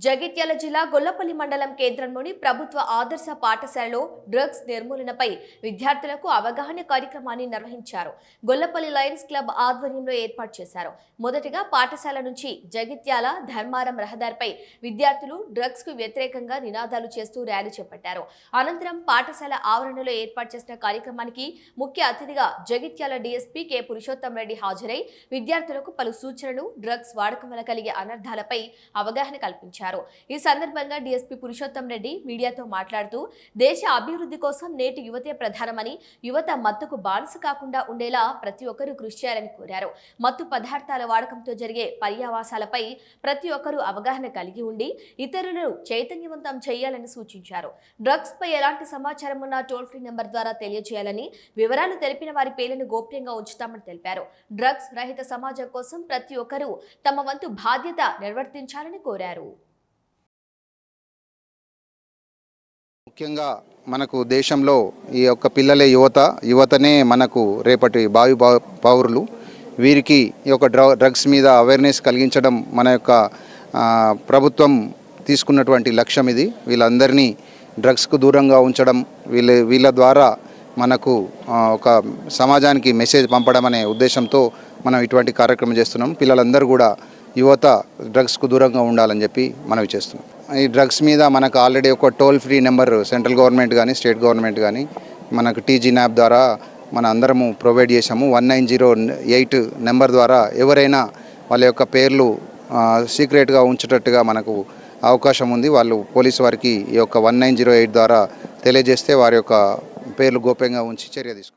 జగిత్యాల జిల్లా గొల్లపల్లి మండలం కేంద్రంలోని ప్రభుత్వ ఆదర్శ పాఠశాలలో డ్రగ్స్ నిర్మూలనపై విద్యార్థులకు అవగాహన కార్యక్రమాన్ని నిర్వహించారు. గొల్లపల్లి లయన్స్ క్లబ్ ఆధ్వర్యంలో ఏర్పాటు చేశారు. మొదటిగా పాఠశాల నుంచి జగిత్యాల ధర్మారం రహదారిపై విద్యార్థులు డ్రగ్స్ కు వ్యతిరేకంగా నినాదాలు చేస్తూ ర్యాలీ చేపట్టారు. అనంతరం పాఠశాల ఆవరణలో ఏర్పాటు చేసిన కార్యక్రమానికి ముఖ్య అతిథిగా జగిత్యాల డీఎస్పీ కె పురుషోత్తం రెడ్డి హాజరై విద్యార్థులకు పలు సూచనలు, డ్రగ్స్ వాడకం వల్ల కలిగే అనర్థాలపై అవగాహన కల్పించారు. ఈ సందర్భంగా డీఎస్పీ పురుషోత్తం రెడ్డి మీడియాతో మాట్లాడుతూ దేశ అభివృద్ధి కోసం నేటి యువతే ప్రధానమని, యువత మత్తుకు బానిస కాకుండా ఉండేలా ప్రతి ఒక్కరూ కృషి చేయాలని కోరారు. మత్తు పదార్థాల వాడకంతో జరిగే పర్యావాసాలపై ప్రతి ఒక్కరూ అవగాహన కలిగి ఉండి ఇతరులను చైతన్యవంతం చేయాలని సూచించారు. డ్రగ్స్ పై ఎలాంటి సమాచారం ఉన్నా టోల్ ఫ్రీ నెంబర్ ద్వారా తెలియజేయాలని, వివరాలు తెలిపిన వారి పేర్లను గోప్యంగా ఉంచుతామని తెలిపారు. డ్రగ్స్ రహిత సమాజం కోసం ప్రతి ఒక్కరూ తమ వంతు బాధ్యత నిర్వర్తించాలని కోరారు. ముఖ్యంగా మనకు దేశంలో ఈ యొక్క పిల్లలే యువతనే మనకు రేపటి భావి పౌరులు. వీరికి ఈ యొక్క డ్రగ్స్ మీద అవేర్నెస్ కలిగించడం మన యొక్క ప్రభుత్వం తీసుకున్నటువంటి లక్ష్యం ఇది. వీళ్ళందరినీ డ్రగ్స్కు దూరంగా ఉంచడం, వీళ్ళ ద్వారా మనకు ఒక సమాజానికి మెసేజ్ పంపడం అనే ఉద్దేశంతో మనం ఇటువంటి కార్యక్రమం చేస్తున్నాం. పిల్లలందరూ కూడా యువత డ్రగ్స్కు దూరంగా ఉండాలని చెప్పి మనవి చేస్తున్నాం. ఈ డ్రగ్స్ మీద మనకు ఆల్రెడీ ఒక toll free number central government కానీ స్టేట్ గవర్నమెంట్ కానీ మనకు టీజీ న్యాప్ ద్వారా మన అందరము ప్రొవైడ్ చేశాము. 1908 నెంబర్ ద్వారా ఎవరైనా వాళ్ళ యొక్క పేర్లు సీక్రెట్గా ఉంచేటట్టుగా మనకు అవకాశం ఉంది. వాళ్ళు పోలీసు వారికి ఈ యొక్క 1908 ద్వారా తెలియజేస్తే వారి యొక్క పేర్లు గోప్యంగా ఉంచి చర్య తీసుకుంటారు.